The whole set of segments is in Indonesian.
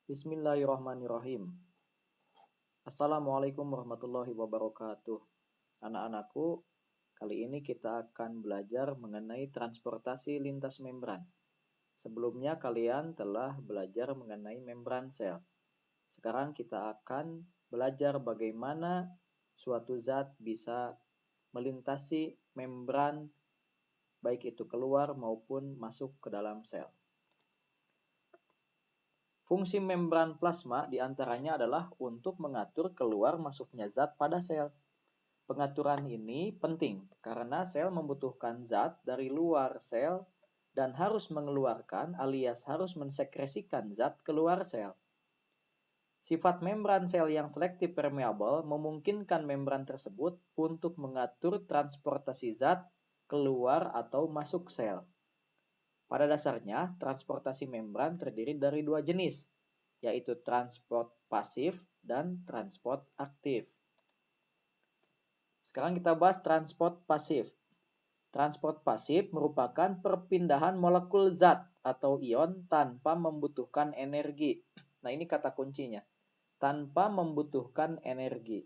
Bismillahirrahmanirrahim. Assalamualaikum warahmatullahi wabarakatuh. Anak-anakku, kali ini kita akan belajar mengenai transportasi lintas membran. Sebelumnya kalian telah belajar mengenai membran sel. Sekarang kita akan belajar bagaimana suatu zat bisa melintasi membran, baik itu keluar maupun masuk ke dalam sel. Fungsi membran plasma diantaranya adalah untuk mengatur keluar masuknya zat pada sel. Pengaturan ini penting karena sel membutuhkan zat dari luar sel dan harus mengeluarkan alias harus mensekresikan zat keluar sel. Sifat membran sel yang selektif permeable memungkinkan membran tersebut untuk mengatur transportasi zat keluar atau masuk sel. Pada dasarnya, transportasi membran terdiri dari dua jenis, yaitu transport pasif dan transport aktif. Sekarang kita bahas transport pasif. Transport pasif merupakan perpindahan molekul zat atau ion tanpa membutuhkan energi. Nah, ini kata kuncinya. Tanpa membutuhkan energi.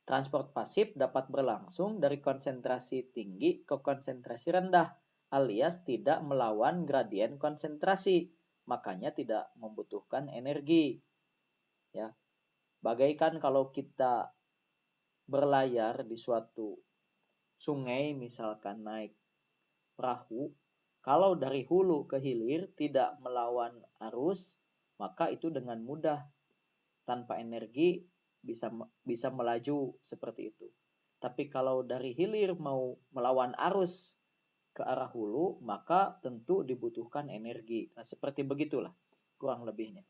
Transport pasif dapat berlangsung dari konsentrasi tinggi ke konsentrasi rendah, alias tidak melawan gradien konsentrasi, makanya tidak membutuhkan energi. Ya. Bagaikan kalau kita berlayar di suatu sungai, misalkan naik perahu, kalau dari hulu ke hilir tidak melawan arus, maka itu dengan mudah tanpa energi bisa melaju seperti itu. Tapi kalau dari hilir mau melawan arus ke arah hulu, maka tentu dibutuhkan energi. Nah, seperti begitulah kurang lebihnya.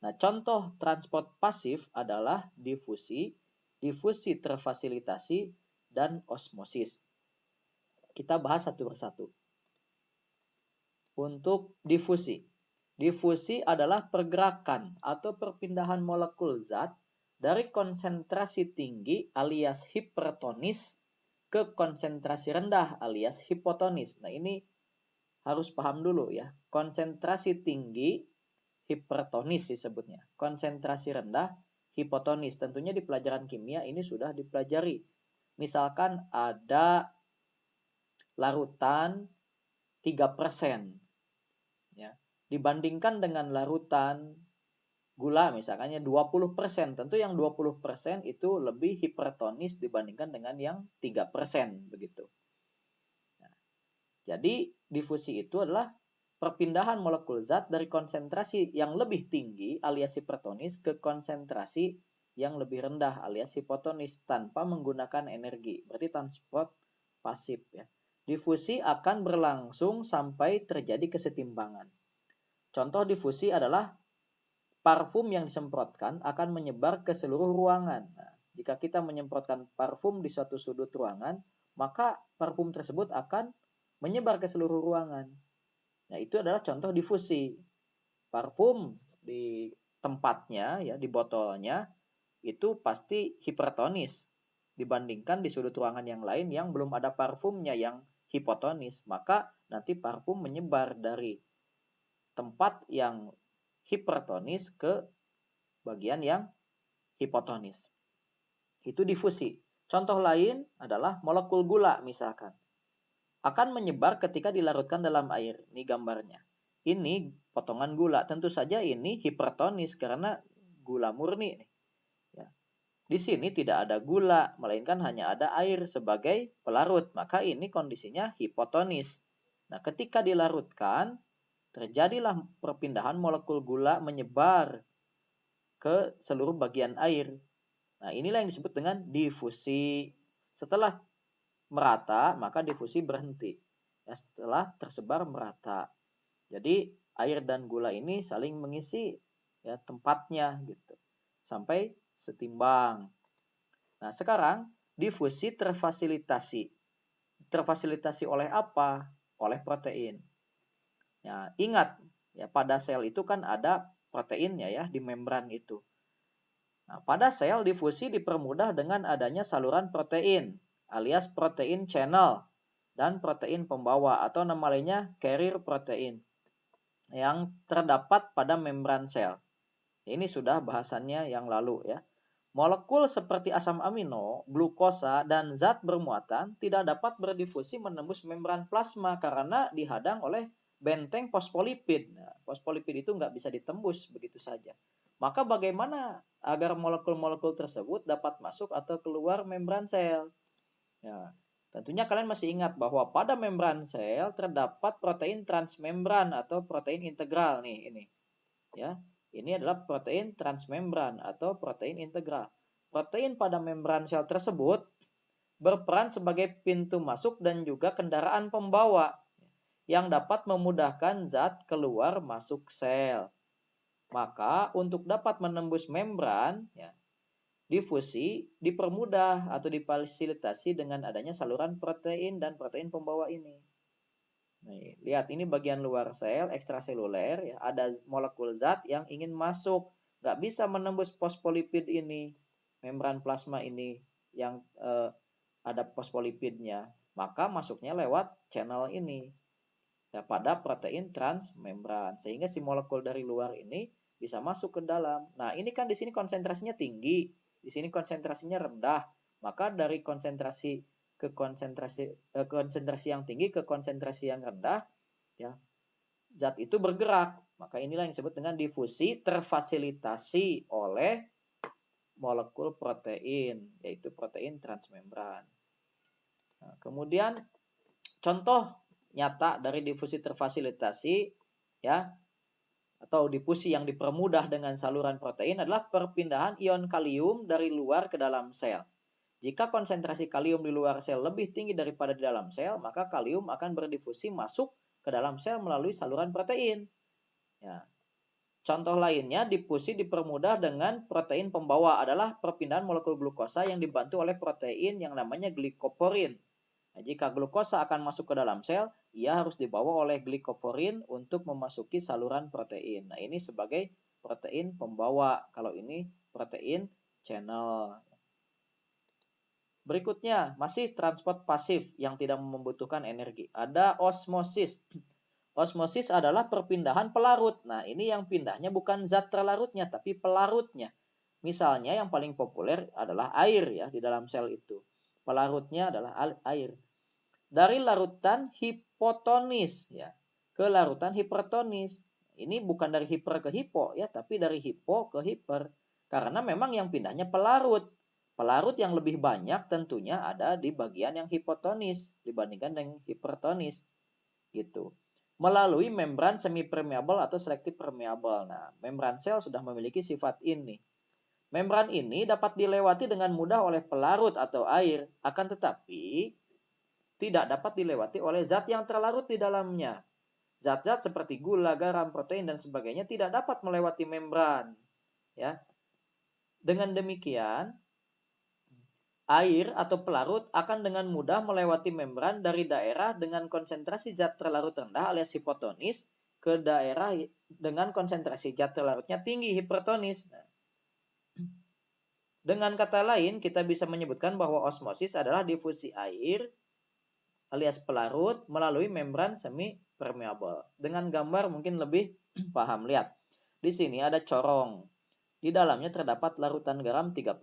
Nah, contoh transport pasif adalah difusi, difusi terfasilitasi, dan osmosis. Kita bahas satu persatu. Untuk difusi. Difusi adalah pergerakan atau perpindahan molekul zat dari konsentrasi tinggi alias hipertonis ke konsentrasi rendah alias hipotonis. Nah, ini harus paham dulu ya. Konsentrasi tinggi hipertonis disebutnya. Konsentrasi rendah hipotonis. Tentunya di pelajaran kimia ini sudah dipelajari. Misalkan ada larutan 3%. Ya. Dibandingkan dengan larutan gula misalkannya 20%. Tentu yang 20% itu lebih hipertonis dibandingkan dengan yang 3% begitu. Nah, jadi difusi itu adalah perpindahan molekul zat dari konsentrasi yang lebih tinggi alias hipertonis ke konsentrasi yang lebih rendah alias hipotonis tanpa menggunakan energi. Berarti transport pasif ya. Difusi akan berlangsung sampai terjadi kesetimbangan. Contoh difusi adalah parfum yang disemprotkan akan menyebar ke seluruh ruangan. Nah, jika kita menyemprotkan parfum di suatu sudut ruangan, maka parfum tersebut akan menyebar ke seluruh ruangan. Nah, itu adalah contoh difusi. Parfum di tempatnya, ya, di botolnya, itu pasti hipertonis dibandingkan di sudut ruangan yang lain yang belum ada parfumnya yang hipotonis. Maka nanti parfum menyebar dari tempat yang hipertonis ke bagian yang hipotonis. Itu difusi. Contoh lain adalah molekul gula misalkan. Akan menyebar ketika dilarutkan dalam air. Ini gambarnya. Ini potongan gula. Tentu saja ini hipertonis karena gula murni. Ya. Di sini tidak ada gula, melainkan hanya ada air sebagai pelarut. Maka ini kondisinya hipotonis. Nah, ketika dilarutkan, terjadilah perpindahan molekul gula menyebar ke seluruh bagian air. Nah, inilah yang disebut dengan difusi. Setelah merata, maka difusi berhenti. Ya, setelah tersebar merata. Jadi, air dan gula ini saling mengisi ya tempatnya gitu. Sampai setimbang. Nah, sekarang difusi terfasilitasi. Terfasilitasi oleh apa? Oleh protein. Ya, ingat, ya pada sel itu kan ada proteinnya ya di membran itu. Nah, pada sel difusi dipermudah dengan adanya saluran protein alias protein channel dan protein pembawa atau nama lainnya carrier protein. yang terdapat pada membran sel. Ini sudah bahasannya yang lalu ya. Molekul seperti asam amino, glukosa, dan zat bermuatan tidak dapat berdifusi menembus membran plasma karena dihadang oleh benteng fosfolipid. Nah, fosfolipid itu nggak bisa ditembus begitu saja. Maka bagaimana agar molekul-molekul tersebut dapat masuk atau keluar membran sel? Ya, tentunya kalian masih ingat bahwa pada membran sel terdapat protein transmembran atau protein integral nih ini. Ya, ini adalah protein transmembran atau protein integral. Protein pada membran sel tersebut berperan sebagai pintu masuk dan juga kendaraan pembawa yang dapat memudahkan zat keluar masuk sel. Maka untuk dapat menembus membran, ya, difusi dipermudah atau difasilitasi dengan adanya saluran protein dan protein pembawa ini. Nih, lihat ini bagian luar sel ekstraseluler ya, ada molekul zat yang ingin masuk, nggak bisa menembus fosfolipid ini, membran plasma ini yang ada fosfolipidnya, maka masuknya lewat channel ini ya, pada protein transmembran, sehingga si molekul dari luar ini bisa masuk ke dalam. Nah, ini kan di sini konsentrasinya tinggi, di sini konsentrasinya rendah, maka dari konsentrasi ke konsentrasi yang tinggi ke konsentrasi yang rendah ya, zat itu bergerak. Maka inilah yang disebut dengan difusi terfasilitasi oleh molekul protein, yaitu protein transmembran. Nah, kemudian contoh nyata dari difusi terfasilitasi ya, atau difusi yang dipermudah dengan saluran protein adalah perpindahan ion kalium dari luar ke dalam sel. Jika konsentrasi kalium di luar sel lebih tinggi daripada di dalam sel, maka kalium akan berdifusi masuk ke dalam sel melalui saluran protein. Ya. Contoh lainnya, difusi dipermudah dengan protein pembawa adalah perpindahan molekul glukosa yang dibantu oleh protein yang namanya glikoporin. Nah, jika glukosa akan masuk ke dalam sel, ia harus dibawa oleh glikoporin untuk memasuki saluran protein. Nah, ini sebagai protein pembawa. Kalau ini protein channel. Berikutnya, masih transport pasif yang tidak membutuhkan energi. Ada osmosis. Osmosis adalah perpindahan pelarut. Nah, ini yang pindahnya bukan zat terlarutnya, tapi pelarutnya. Misalnya yang paling populer adalah air ya di dalam sel itu. Pelarutnya adalah air. Dari larutan hipotonis ya ke larutan hipertonis. Ini bukan dari hiper ke hipo ya, tapi dari hipo ke hiper. Karena memang yang pindahnya pelarut. Pelarut yang lebih banyak tentunya ada di bagian yang hipotonis dibandingkan dengan hipertonis gitu. Melalui membran semi-permeable atau selektif permeable. Nah, membran sel sudah memiliki sifat ini. Membran ini dapat dilewati dengan mudah oleh pelarut atau air, akan tetapi tidak dapat dilewati oleh zat yang terlarut di dalamnya. Zat-zat seperti gula, garam, protein, dan sebagainya tidak dapat melewati membran. Ya. Dengan demikian, air atau pelarut akan dengan mudah melewati membran dari daerah dengan konsentrasi zat terlarut rendah alias hipotonis ke daerah dengan konsentrasi zat terlarutnya tinggi hipertonis. Dengan kata lain, kita bisa menyebutkan bahwa osmosis adalah difusi air alias pelarut melalui membran semi permeable. Dengan gambar mungkin lebih paham. Lihat. Di sini ada corong. Di dalamnya terdapat larutan garam 3%.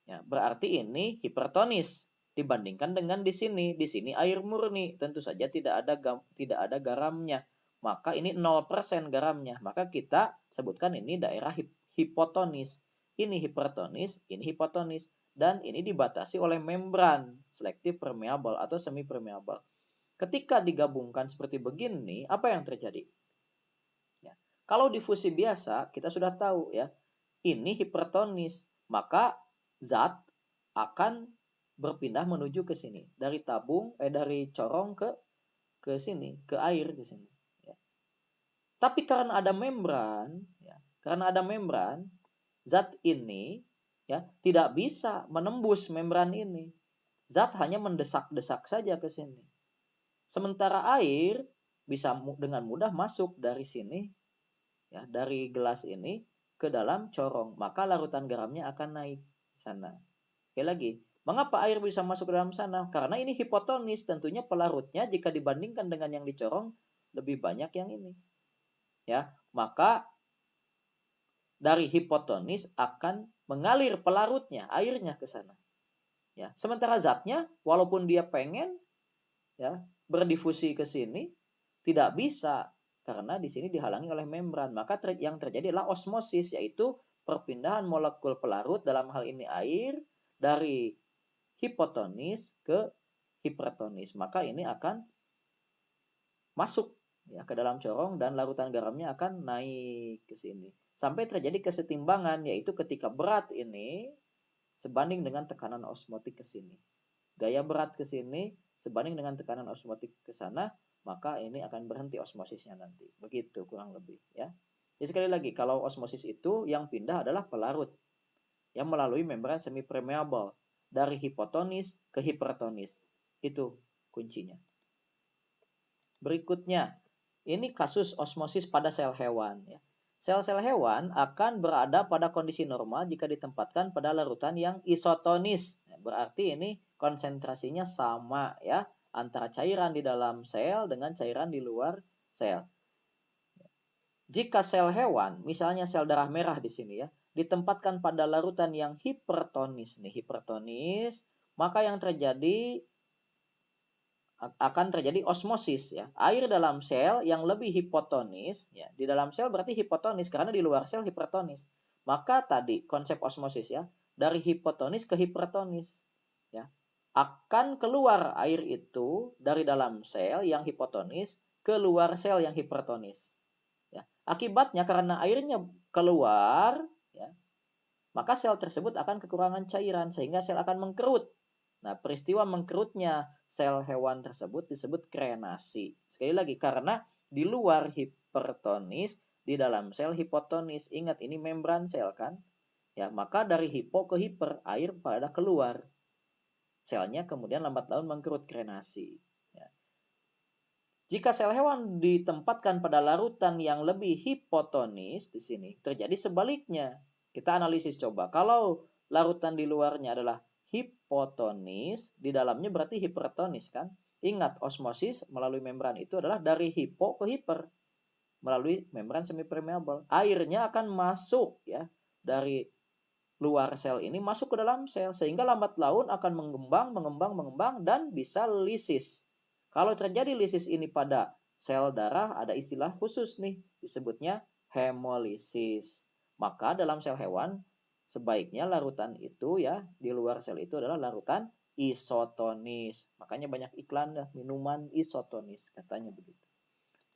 Ya, berarti ini hipertonis dibandingkan dengan di sini. Di sini air murni, tentu saja tidak ada garamnya. Maka ini 0% garamnya. Maka kita sebutkan ini daerah hipotonis. Ini hipertonis, ini hipotonis. Dan ini dibatasi oleh membran selektif permeable atau semi permeable. Ketika digabungkan seperti begini, apa yang terjadi? Ya. Kalau difusi biasa, kita sudah tahu ya, ini hipertonis, maka zat akan berpindah menuju ke sini dari dari corong ke sini, ke air ke sini. Ya. Tapi karena ada membran, ya, zat ini ya tidak bisa menembus membran ini. Zat hanya mendesak-desak saja ke sini. Sementara air bisa dengan mudah masuk dari sini, ya, dari gelas ini ke dalam corong. Maka larutan garamnya akan naik ke sana. Sekali lagi, mengapa air bisa masuk ke dalam sana? Karena ini hipotonis, tentunya pelarutnya jika dibandingkan dengan yang dicorong lebih banyak yang ini. ya, maka dari hipotonis akan mengalir pelarutnya, airnya ke sana. Ya, sementara zatnya walaupun dia pengen ya berdifusi ke sini tidak bisa karena di sini dihalangi oleh membran. Maka yang terjadi adalah osmosis, yaitu perpindahan molekul pelarut dalam hal ini air dari hipotonis ke hipertonis. Maka ini akan masuk ya ke dalam corong dan larutan garamnya akan naik ke sini. Sampai terjadi kesetimbangan, yaitu ketika berat ini sebanding dengan tekanan osmotik ke sini. Gaya berat ke sini sebanding dengan tekanan osmotik ke sana, maka ini akan berhenti osmosisnya nanti. Begitu kurang lebih ya. Jadi sekali lagi, kalau osmosis itu yang pindah adalah pelarut yang melalui membran semi permeable dari hipotonis ke hipertonis. Itu kuncinya. Berikutnya, ini kasus osmosis pada sel hewan ya. Sel-sel hewan akan berada pada kondisi normal jika ditempatkan pada larutan yang isotonis. Berarti ini konsentrasinya sama ya antara cairan di dalam sel dengan cairan di luar sel. Jika sel hewan, misalnya sel darah merah di sini ya, ditempatkan pada larutan yang hipertonis maka yang terjadi akan terjadi osmosis ya. Air dalam sel yang lebih hipotonis ya. Di dalam sel berarti hipotonis karena di luar sel hipertonis. Maka tadi konsep osmosis ya, dari hipotonis ke hipertonis ya. Akan keluar air itu dari dalam sel yang hipotonis ke luar sel yang hipertonis. Ya. Akibatnya karena airnya keluar ya, maka sel tersebut akan kekurangan cairan sehingga sel akan mengkerut. Nah, peristiwa mengkerutnya sel hewan tersebut disebut krenasi. Sekali lagi, karena di luar hipertonis, di dalam sel hipotonis. Ingat, ini membran sel kan? Ya, maka dari hipo ke hiper, air pada keluar. Selnya kemudian lambat laun mengkerut, krenasi. Ya. Jika sel hewan ditempatkan pada larutan yang lebih hipotonis, di sini terjadi sebaliknya. Kita analisis coba. Kalau larutan di luarnya adalah hipotonis, di dalamnya berarti hipertonis kan? Ingat, osmosis melalui membran itu adalah dari hipo ke hiper melalui membran semi permeable. Airnya akan masuk ya dari luar sel ini masuk ke dalam sel sehingga lambat laun akan mengembang dan bisa lisis. Kalau terjadi lisis ini pada sel darah ada istilah khusus nih disebutnya hemolisis. Maka dalam sel hewan sebaiknya larutan itu ya di luar sel itu adalah larutan isotonis. Makanya banyak iklan minuman isotonis katanya begitu.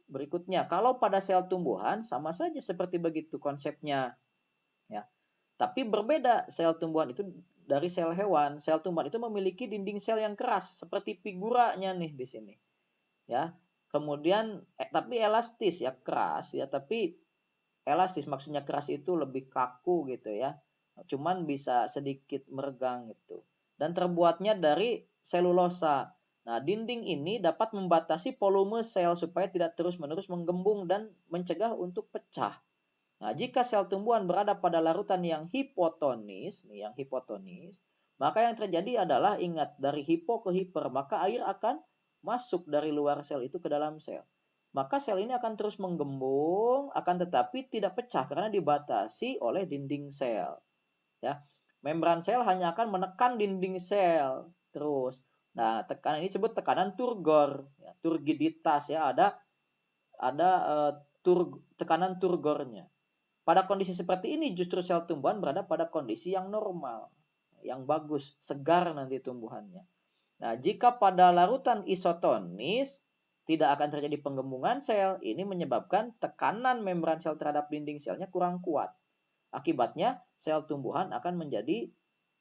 Berikutnya, kalau pada sel tumbuhan sama saja seperti begitu konsepnya. Ya. Tapi berbeda sel tumbuhan itu dari sel hewan. Sel tumbuhan itu memiliki dinding sel yang keras seperti figuranya nih di sini. Ya. Kemudian tapi elastis ya, keras ya, tapi elastis maksudnya keras itu lebih kaku gitu ya. Cuman bisa sedikit meregang gitu. Dan terbuatnya dari selulosa. Nah, dinding ini dapat membatasi volume sel supaya tidak terus-menerus menggembung dan mencegah untuk pecah. Nah, jika sel tumbuhan berada pada larutan yang hipotonis, maka yang terjadi adalah ingat dari hipo ke hiper, maka air akan masuk dari luar sel itu ke dalam sel. Maka sel ini akan terus menggembung, akan tetapi tidak pecah karena dibatasi oleh dinding sel. Ya, membran sel hanya akan menekan dinding sel terus. Nah, tekanan ini disebut tekanan turgor, ya, turgiditas ya, ada tekanan turgornya. Pada kondisi seperti ini justru sel tumbuhan berada pada kondisi yang normal, yang bagus, segar nanti tumbuhannya. Nah, jika pada larutan isotonis tidak akan terjadi penggembungan sel, ini menyebabkan tekanan membran sel terhadap dinding selnya kurang kuat. Akibatnya sel tumbuhan akan menjadi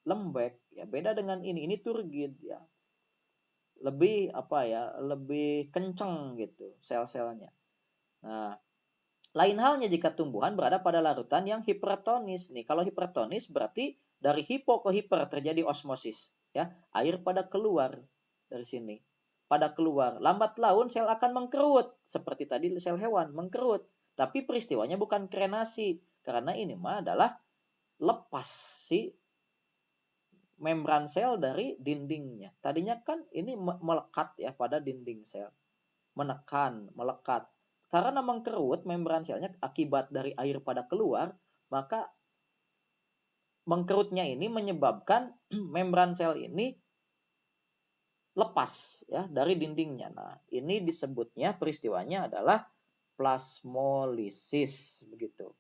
lembek. Ya, beda dengan ini turgid ya. Lebih lebih kenceng gitu sel-selnya. Nah, lain halnya jika tumbuhan berada pada larutan yang hipertonis. Nih, kalau hipertonis berarti dari hipo ke hiper terjadi osmosis, ya. Air pada keluar dari sini. Pada keluar, lambat laun sel akan mengkerut seperti tadi sel hewan mengkerut. Tapi peristiwanya bukan krenasi karena ini mah adalah lepas si membran sel dari dindingnya. Tadinya kan ini melekat ya pada dinding sel. Menekan, melekat. karena mengkerut membran selnya akibat dari air pada keluar, maka mengkerutnya ini menyebabkan membran sel ini lepas ya dari dindingnya. Nah, ini disebutnya peristiwanya adalah plasmolisis begitu.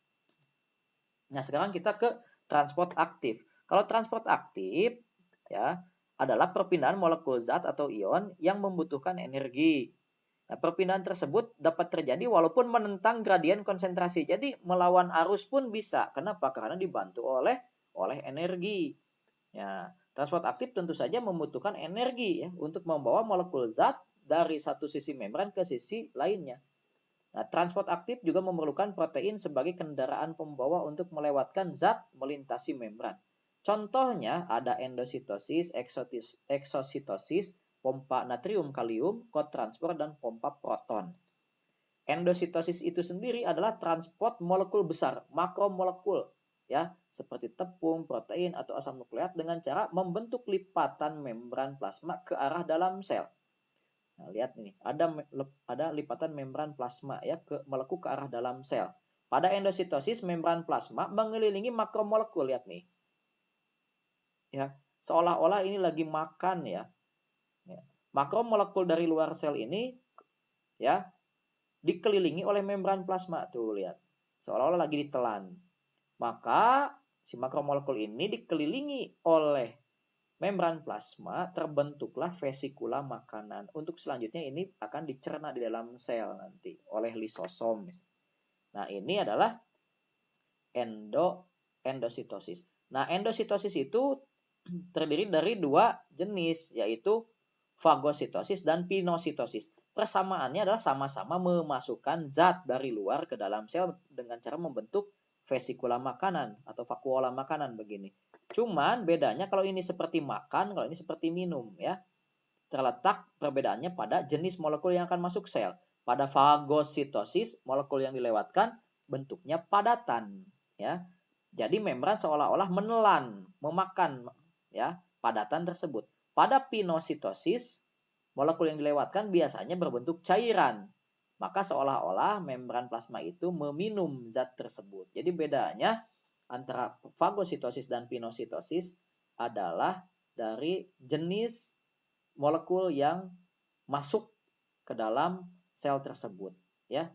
Nah, sekarang kita ke transport aktif. Kalau transport aktif ya adalah perpindahan molekul zat atau ion yang membutuhkan energi. Nah, perpindahan tersebut dapat terjadi walaupun menentang gradien konsentrasi. Jadi melawan arus pun bisa. Kenapa? Karena dibantu oleh energi. Ya, transport aktif tentu saja membutuhkan energi ya untuk membawa molekul zat dari satu sisi membran ke sisi lainnya. Nah, transport aktif juga memerlukan protein sebagai kendaraan pembawa untuk melewatkan zat melintasi membran. Contohnya ada endositosis, eksositosis, pompa natrium kalium, kotransport, dan pompa proton. Endositosis itu sendiri adalah transport molekul besar, makromolekul, ya, seperti tepung, protein, atau asam nukleat dengan cara membentuk lipatan membran plasma ke arah dalam sel. Nah, lihat nih, ada lipatan membran plasma ya molekul ke arah dalam sel. Pada endositosis, membran plasma mengelilingi makromolekul, lihat nih. Ya, seolah-olah ini lagi makan ya. Makromolekul dari luar sel ini ya dikelilingi oleh membran plasma, tuh lihat. Seolah-olah lagi ditelan. Maka si makromolekul ini dikelilingi oleh membran plasma, terbentuklah vesikula makanan. Untuk selanjutnya ini akan dicerna di dalam sel nanti oleh lisosom. Nah, ini adalah endositosis. Nah, endositosis itu terdiri dari dua jenis, yaitu fagositosis dan pinositosis. Persamaannya adalah sama-sama memasukkan zat dari luar ke dalam sel dengan cara membentuk vesikula makanan atau vakuola makanan begini. Cuman bedanya kalau ini seperti makan, kalau ini seperti minum ya. Terletak perbedaannya pada jenis molekul yang akan masuk sel. Pada fagositosis, molekul yang dilewatkan bentuknya padatan ya. Jadi membran seolah-olah menelan, memakan ya padatan tersebut. Pada pinositosis, molekul yang dilewatkan biasanya berbentuk cairan. Maka seolah-olah membran plasma itu meminum zat tersebut. Jadi bedanya antara fagositosis dan pinositosis adalah dari jenis molekul yang masuk ke dalam sel tersebut ya.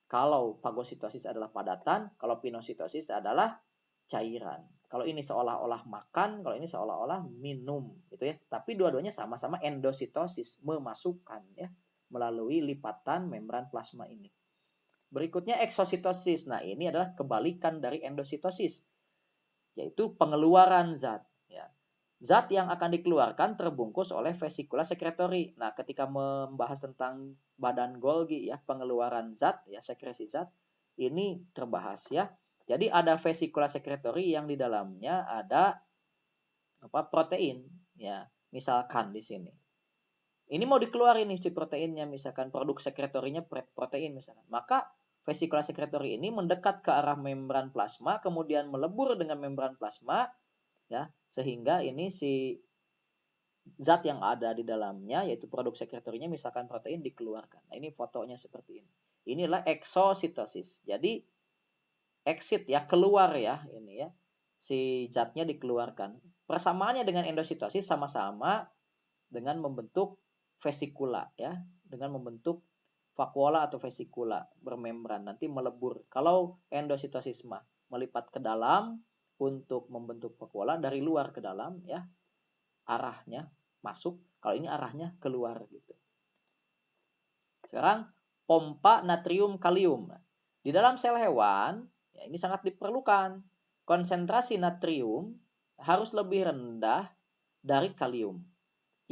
Kalau fagositosis adalah padatan, kalau pinositosis adalah cairan. Kalau ini seolah-olah makan, kalau ini seolah-olah minum gitu ya. Tapi dua-duanya sama-sama endositosis, memasukkan ya melalui lipatan membran plasma ini. Berikutnya eksositosis. Nah, ini adalah kebalikan dari endositosis, yaitu pengeluaran zat. Ya. Zat yang akan dikeluarkan terbungkus oleh vesikula sekretori. Nah, ketika membahas tentang badan Golgi ya, pengeluaran zat ya, sekresi zat, ini terbahas ya. Jadi ada vesikula sekretori yang di dalamnya ada protein ya. Misalkan di sini. Ini mau dikeluarin nih si proteinnya, misalkan produk sekretorinya protein misalkan. Maka vesikula sekretori ini mendekat ke arah membran plasma, kemudian melebur dengan membran plasma, ya, sehingga ini si zat yang ada di dalamnya, yaitu produk sekretorinya, misalkan protein, dikeluarkan. Nah, ini fotonya seperti ini. Inilah eksositosis. Jadi exit ya, keluar ya, ini ya, si zatnya dikeluarkan. Persamaannya dengan endositosis sama-sama dengan membentuk vesikula ya, dengan membentuk vakuola atau vesikula bermembran, nanti melebur. Kalau endositosis mah melipat ke dalam untuk membentuk vakuola, dari luar ke dalam ya, arahnya masuk, kalau ini arahnya keluar gitu. Sekarang pompa natrium kalium. Di dalam sel hewan ya, ini sangat diperlukan. Konsentrasi natrium harus lebih rendah dari kalium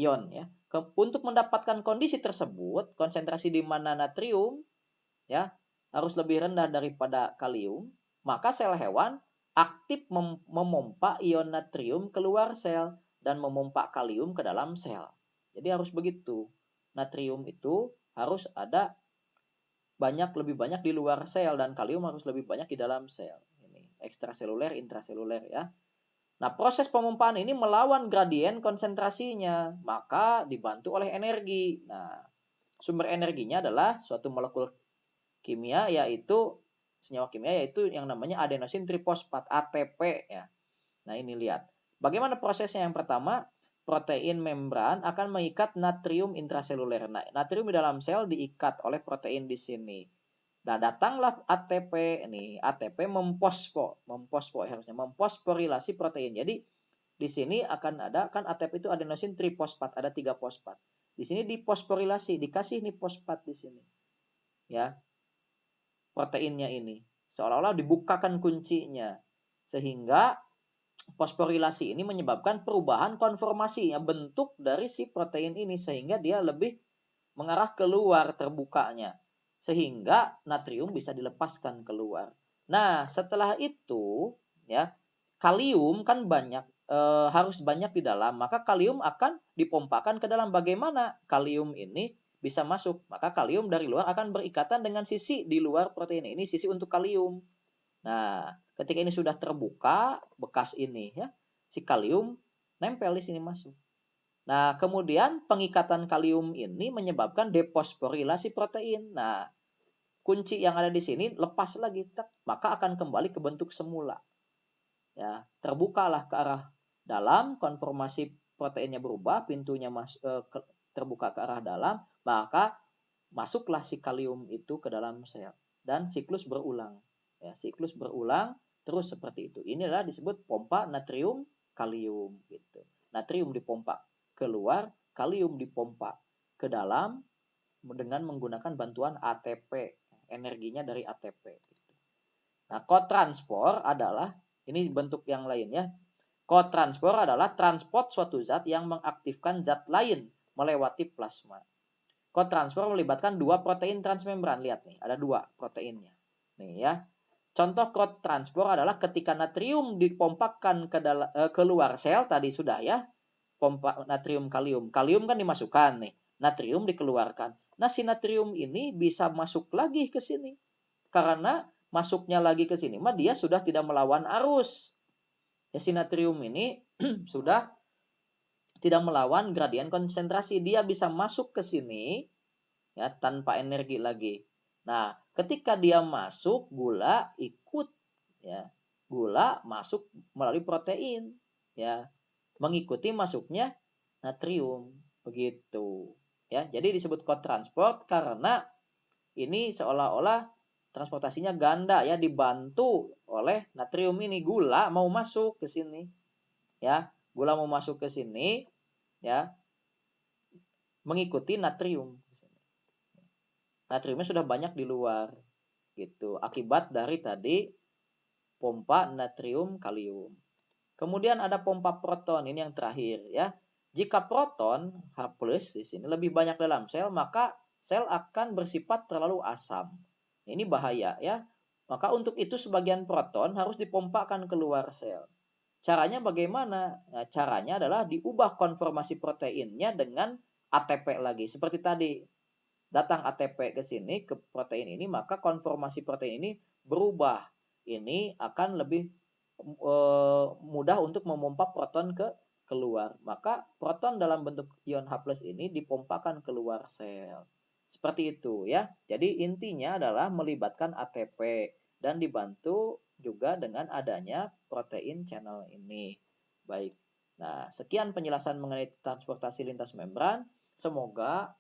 ion ya. Untuk mendapatkan kondisi tersebut, konsentrasi di mana natrium ya harus lebih rendah daripada kalium, maka sel hewan aktif memompa ion natrium keluar sel dan memompa kalium ke dalam sel. Jadi harus begitu. Natrium itu harus ada lebih banyak di luar sel dan kalium harus lebih banyak di dalam sel. Ini ekstraseluler, intraseluler ya. Nah, proses pemompaan ini melawan gradien konsentrasinya, maka dibantu oleh energi. Nah, sumber energinya adalah suatu molekul kimia yaitu senyawa kimia yaitu yang namanya adenosin trifosfat ATP ya. Nah, ini lihat. Bagaimana prosesnya? Yang pertama, protein membran akan mengikat natrium intraseluler. Nah, natrium di dalam sel diikat oleh protein di sini. Nah, datanglah ATP ini. ATP memfosforilasi protein. Jadi di sini akan ada kan ATP itu adenosin trifosfat, ada 3 fosfat. Di sini difosforilasi, dikasih nih fosfat di sini. Ya. Proteinnya ini seolah-olah dibukakan kuncinya sehingga fosforilasi ini menyebabkan perubahan konformasi bentuk dari si protein ini sehingga dia lebih mengarah keluar terbukanya sehingga natrium bisa dilepaskan keluar. Nah, setelah itu ya kalium kan harus banyak di dalam, maka kalium akan dipompakan ke dalam. Bagaimana kalium ini bisa masuk? Maka kalium dari luar akan berikatan dengan sisi di luar protein ini, sisi untuk kalium. Nah, ketika ini sudah terbuka bekas ini ya, si kalium nempel di sini masuk. Nah, kemudian pengikatan kalium ini menyebabkan defosforilasi protein. Nah, kunci yang ada di sini lepas lagi, maka akan kembali ke bentuk semula. Ya, terbukalah ke arah dalam, konformasi proteinnya berubah, pintunya terbuka ke arah dalam, maka masuklah si kalium itu ke dalam sel dan siklus berulang. Ya, siklus berulang terus seperti itu. Inilah disebut pompa natrium kalium gitu. Natrium dipompa keluar, kalium dipompa ke dalam dengan menggunakan bantuan ATP, energinya dari ATP gitu. Nah, kotranspor adalah ini bentuk yang lain ya. Kotranspor adalah transport suatu zat yang mengaktifkan zat lain melewati plasma. Kotranspor melibatkan 2 protein transmembran. Lihat nih, ada 2 proteinnya. Nih ya. Contoh kotranspor adalah ketika natrium dipompakan keluar sel tadi sudah ya. Pompa natrium kalium. Kalium kan dimasukkan nih. Natrium dikeluarkan. Nah, si natrium ini bisa masuk lagi ke sini. Karena masuknya lagi ke sini mah dia sudah tidak melawan arus. Ya, si natrium ini sudah tidak melawan gradien konsentrasi, dia bisa masuk ke sini ya tanpa energi lagi. Nah, ketika dia masuk, gula ikut ya. Gula masuk melalui protein ya, mengikuti masuknya natrium begitu. Ya, jadi disebut kotransport karena ini seolah-olah transportasinya ganda ya, dibantu oleh natrium ini. Gula mau masuk ke sini ya, gula mau masuk ke sini ya, mengikuti natrium. Natriumnya sudah banyak di luar gitu, akibat dari tadi pompa natrium kalium. Kemudian ada pompa proton, ini yang terakhir ya. Jika proton H+ di sini lebih banyak dalam sel, maka sel akan bersifat terlalu asam. Ini bahaya ya. Maka untuk itu sebagian proton harus dipompakan keluar sel. Caranya bagaimana? Nah, caranya adalah diubah konformasi proteinnya dengan ATP lagi. Seperti tadi, datang ATP ke sini, ke protein ini, maka konformasi protein ini berubah. Ini akan lebih mudah untuk memompa proton keluar. Maka proton dalam bentuk ion H+ ini dipompakan keluar sel. Seperti itu ya. Jadi intinya adalah melibatkan ATP dan dibantu juga dengan adanya protein channel ini. Baik. Nah, sekian penjelasan mengenai transportasi lintas membran. Semoga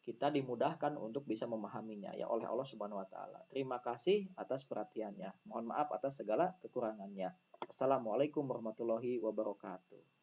kita dimudahkan untuk bisa memahaminya ya oleh Allah Subhanahu wa taala. Terima kasih atas perhatiannya. Mohon maaf atas segala kekurangannya. Assalamualaikum warahmatullahi wabarakatuh.